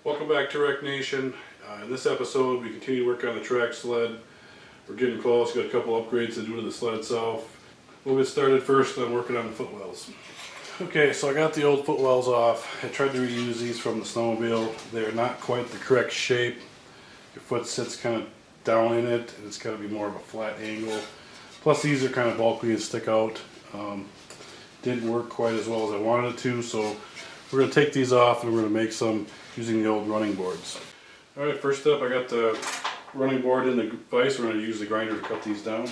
Welcome back to RecNation. In this episode we continue to work on the track sled. We're getting close, got a couple upgrades to do to the sled itself. We'll get started first on working on the footwells. Okay, so I got the old footwells off. I tried to reuse these from the snowmobile. They're not quite the correct shape. Your foot sits kind of down in it and it's got to be more of a flat angle. Plus these are kind of bulky and stick out. Didn't work quite as well as I wanted it to, so we're going to take these off and we're going to make some using the old running boards. Alright, first up I got the running board in the vise. We're going to use the grinder to cut these down.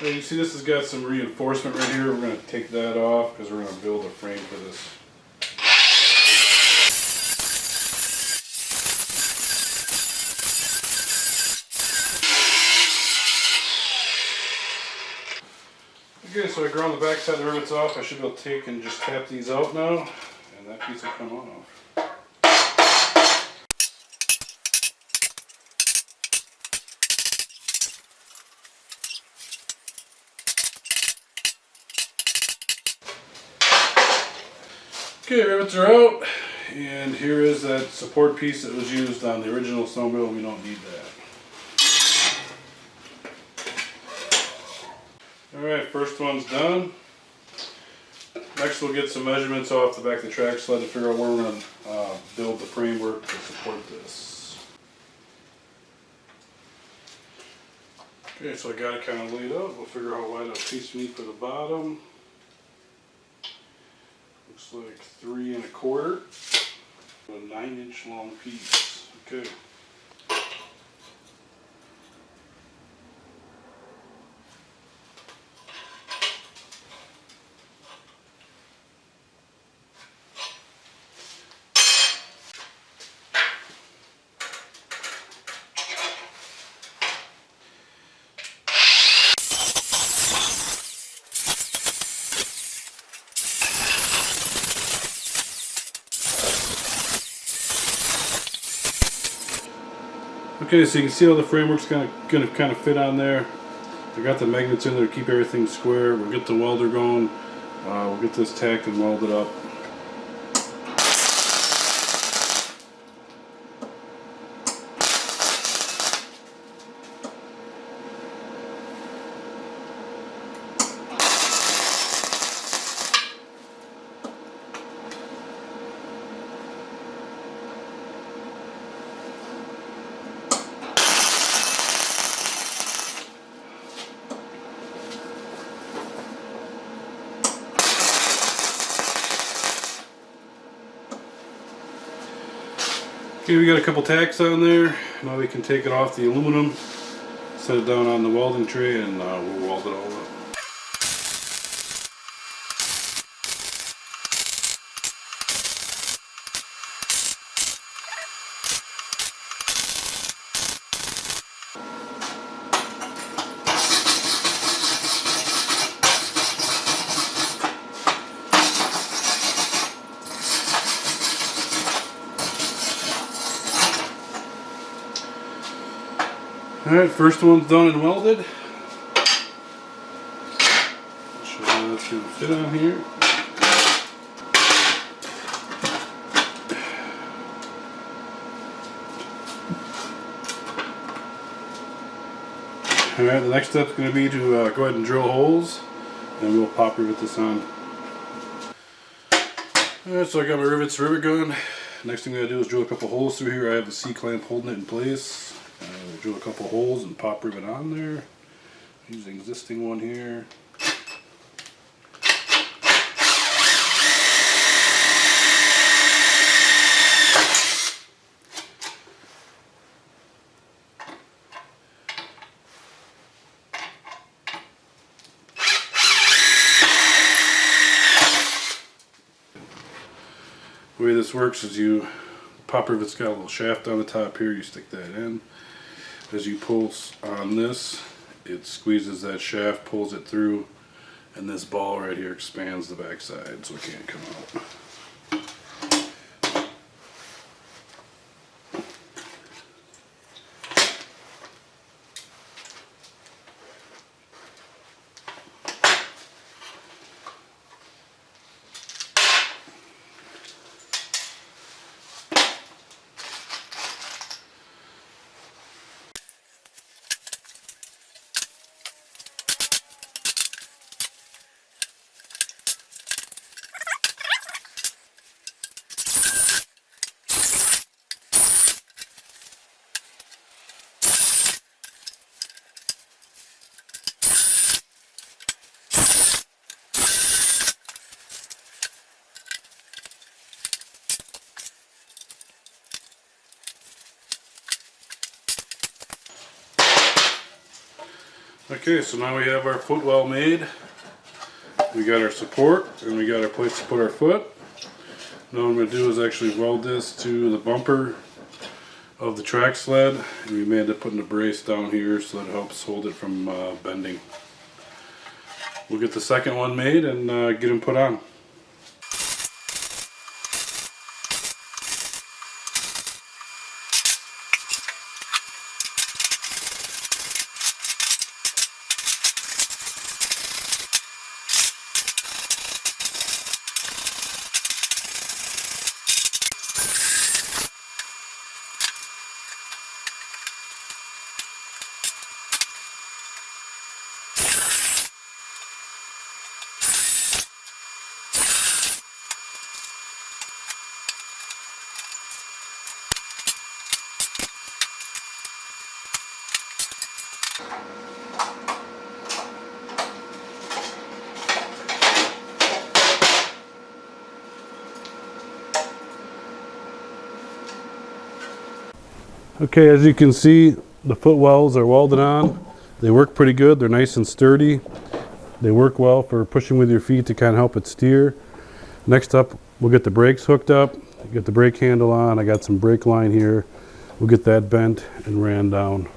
You see this has got some reinforcement right here. We're going to take that off because we're going to build a frame for this. Okay, so I ground the back side of the rivets off. I should be able to take and just tap these out now, and that piece will come off. Okay, rivets are out, and here is that support piece that was used on the original snowmobile. We don't need that. Alright, first one's done. Next we'll get some measurements off the back of the track sled to figure out where we're going to build the framework to support this. Okay, so I got it kind of laid out. We'll figure out how wide a piece we need for the bottom. Looks like 3 1/4, a 9-inch long piece. Okay. Okay, so you can see how the framework's going to fit on there. I got the magnets in there to keep everything square. We'll get the welder going. We'll get this tacked and welded up. Okay, we got a couple tacks on there. Now we can take it off the aluminum, set it down on the welding tray, and we'll weld it all up. Alright, first one's done and welded. Show you how that's going to fit on here. Alright, the next step is going to be to go ahead and drill holes, and we'll pop rivet this on. Alright, so I got my rivet gun. Next thing I'm going to do is drill a couple holes through here. I have the C-clamp holding it in place. Drill a couple holes and pop rivet on there. Use the existing one here. The way this works is you popper, if it's got a little shaft on the top here, you stick that in. As you pull on this, it squeezes that shaft, pulls it through, and this ball right here expands the backside so it can't come out. Okay, so now we have our footwell made. We got our support and we got our place to put our foot. Now what I'm going to do is actually weld this to the bumper of the track sled, and we may end up putting a brace down here so that helps hold it from bending. We'll get the second one made and get them put on. Okay, as you can see, the footwells are welded on. They work pretty good. They're nice and sturdy. They work well for pushing with your feet to kind of help it steer. Next up, we'll get the brakes hooked up, get the brake handle on. I got some brake line here. We'll get that bent and ran down.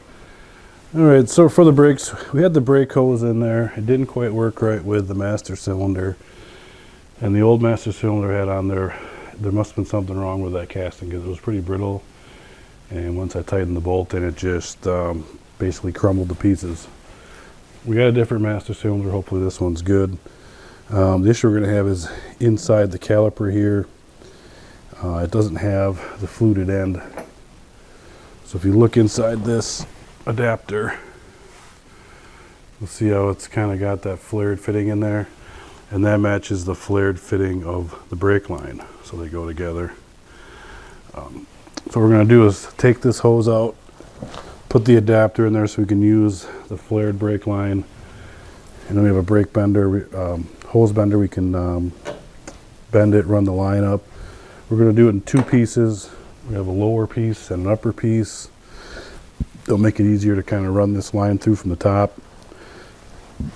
All right, so for the brakes, we had the brake hose in there. It didn't quite work right with the master cylinder. And the old master cylinder had on there must have been something wrong with that casting because it was pretty brittle. And once I tightened the bolt in, it just basically crumbled to pieces. We got a different master cylinder. Hopefully this one's good. The issue we're going to have is inside the caliper here. It doesn't have the fluted end. So if you look inside this adapter, you'll see how it's kind of got that flared fitting in there. And that matches the flared fitting of the brake line. So they go together. So what we're going to do is take this hose out, put the adapter in there so we can use the flared brake line. And then we have a brake bender, hose bender. We can bend it, run the line up. We're going to do it in two pieces. We have a lower piece and an upper piece. It'll make it easier to kind of run this line through from the top.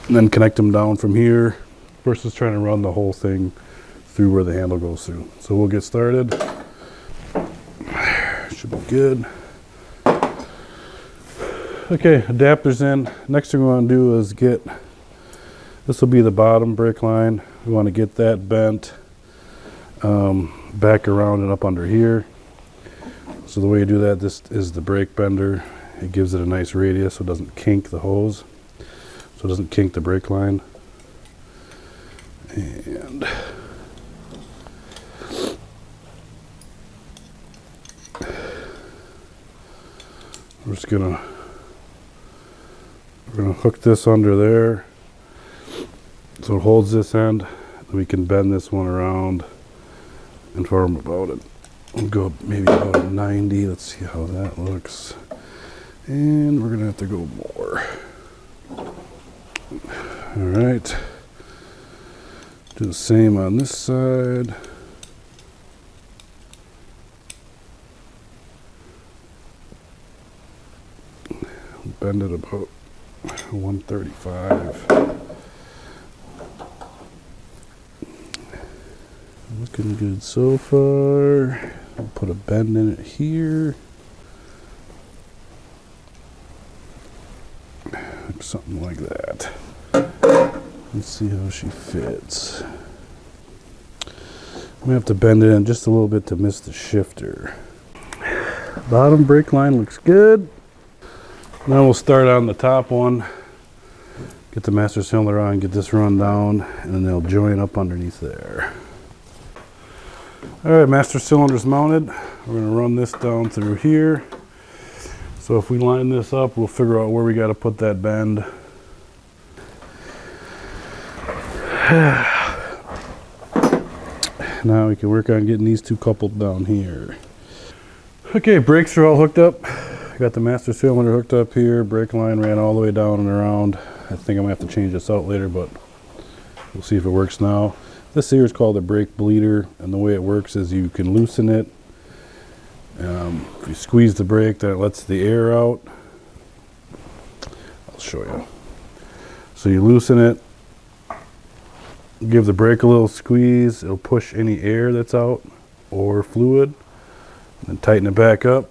And then connect them down from here versus trying to run the whole thing through where the handle goes through. So we'll get started. Should be good. Okay, adapter's in. Next thing we want to do is get, this will be the bottom brake line. We want to get that bent back around and up under here. So the way you do that, this is the brake bender. It gives it a nice radius so it doesn't kink the hose. So it doesn't kink the brake line. And we're gonna hook this under there so it holds this end. Then we can bend this one around and form about it. We'll go maybe about a 90. Let's see how that looks. And we're gonna have to go more. All right. Do the same on this side. Bend it about 135. Look Looking good so far. I'll put a bend in it here. Something like that. Let's see how she fits. I'm gonna have to bend it in just a little bit to miss the shifter. Bottom brake line looks good. Now we'll start on the top one. Get the master cylinder on, get this run down, and then they'll join up underneath there. All right, master cylinder's mounted. We're gonna run this down through here. So if we line this up, we'll figure out where we gotta put that bend. Now we can work on getting these two coupled down here. Okay, brakes are all hooked up. Got the master cylinder hooked up here. Brake line ran all the way down and around. I think I'm gonna have to change this out later, but we'll see if it works now. This here is called a brake bleeder, and the way it works is you can loosen it. If you squeeze the brake, then it lets the air out. I'll show you. So you loosen it, give the brake a little squeeze, it'll push any air that's out or fluid, and then tighten it back up.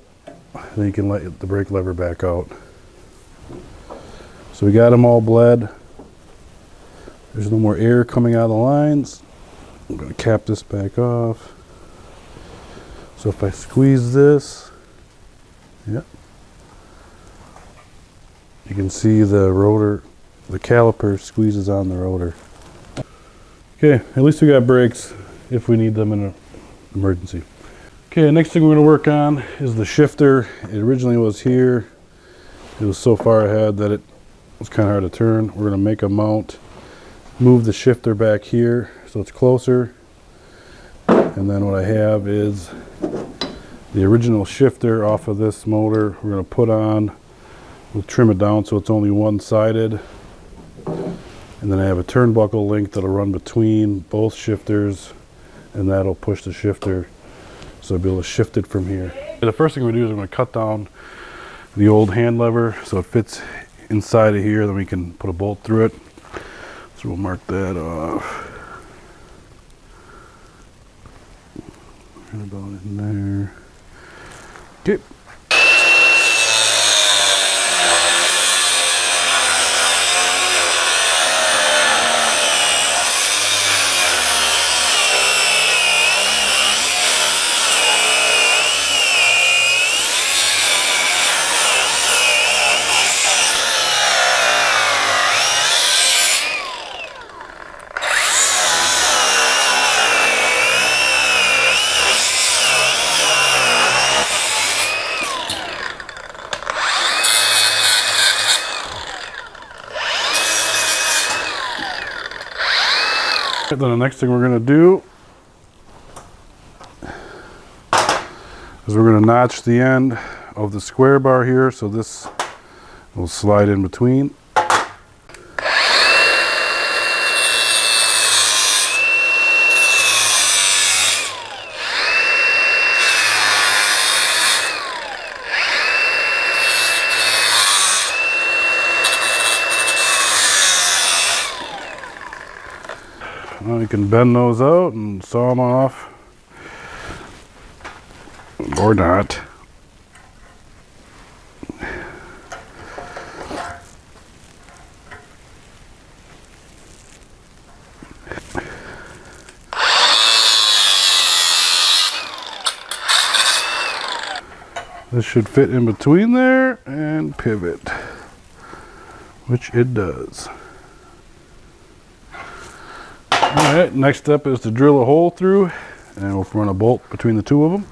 Then you can let the brake lever back out. So we got them all bled. There's no more air coming out of the lines. I'm going to cap this back off. So if I squeeze this, yep, you can see the rotor, the caliper squeezes on the rotor. Okay, at least we got brakes if we need them in an emergency. Okay, next thing we're going to work on is the shifter. It originally was here. It was so far ahead that it was kind of hard to turn. We're going to make a mount, move the shifter back here so it's closer. And then what I have is the original shifter off of this motor we're going to put on. We'll trim it down so it's only one-sided. And then I have a turnbuckle link that'll run between both shifters, and that'll push the shifter so I'll be able to shift it from here. The first thing we do is I'm going to cut down the old hand lever so it fits inside of here, then we can put a bolt through it. So we'll mark that off. Right about in there. Okay. Then the next thing we're going to do is we're going to notch the end of the square bar here so this will slide in between. Well, you can bend those out and saw them off, or not. This should fit in between there and pivot, which it does. Alright, next step is to drill a hole through, and we'll run a bolt between the two of them.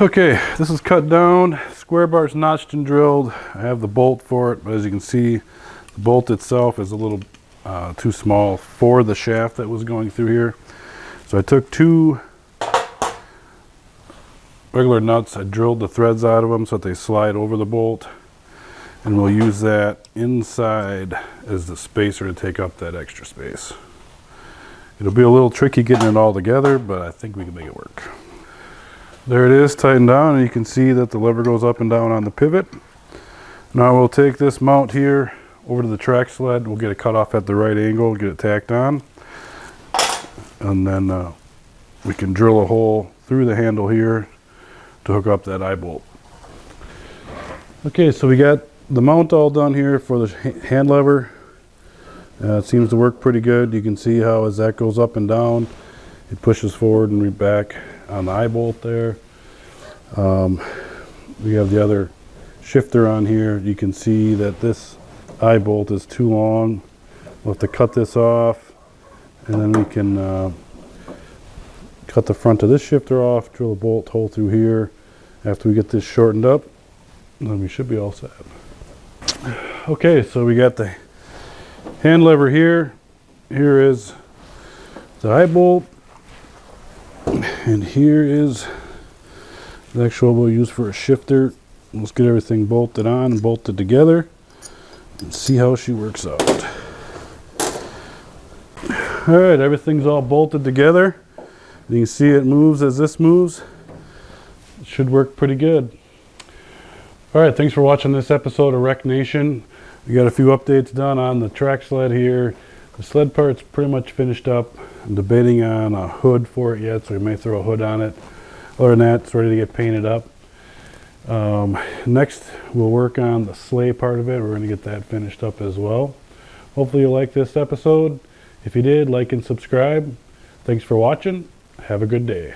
Okay, this is cut down, square bar's notched and drilled. I have the bolt for it, but as you can see, the bolt itself is a little too small for the shaft that was going through here. So I took two regular nuts, I drilled the threads out of them so that they slide over the bolt, and we'll use that inside as the spacer to take up that extra space. It'll be a little tricky getting it all together, but I think we can make it work. There it is, tightened down, and you can see that the lever goes up and down on the pivot. Now we'll take this mount here over to the track sled. We'll get it cut off at the right angle, get it tacked on. and then we can drill a hole through the handle here to hook up that eye bolt. Okay, so we got the mount all done here for the hand lever. It seems to work pretty good. You can see how as that goes up and down, it pushes forward and back on the eye bolt there. We have the other shifter on here. You can see that this eye bolt is too long. We'll have to cut this off, and then we can cut the front of this shifter off, drill a bolt hole through here. After we get this shortened up, then we should be all set. Okay, so we got the hand lever here. Here is the eye bolt, and here is the actual we'll use for a shifter. Let's get everything bolted on and bolted together and see how she works out. All right, everything's all bolted together. You can see it moves as this moves. It should work pretty good. All right, thanks for watching this episode of RecNation. We got a few updates done on the track sled here. The sled part's pretty much finished up. I'm debating on a hood for it yet, so we may throw a hood on it. Other than that, it's ready to get painted up. Next, we'll work on the sleigh part of it. We're going to get that finished up as well. Hopefully you liked this episode. If you did, like and subscribe. Thanks for watching. Have a good day.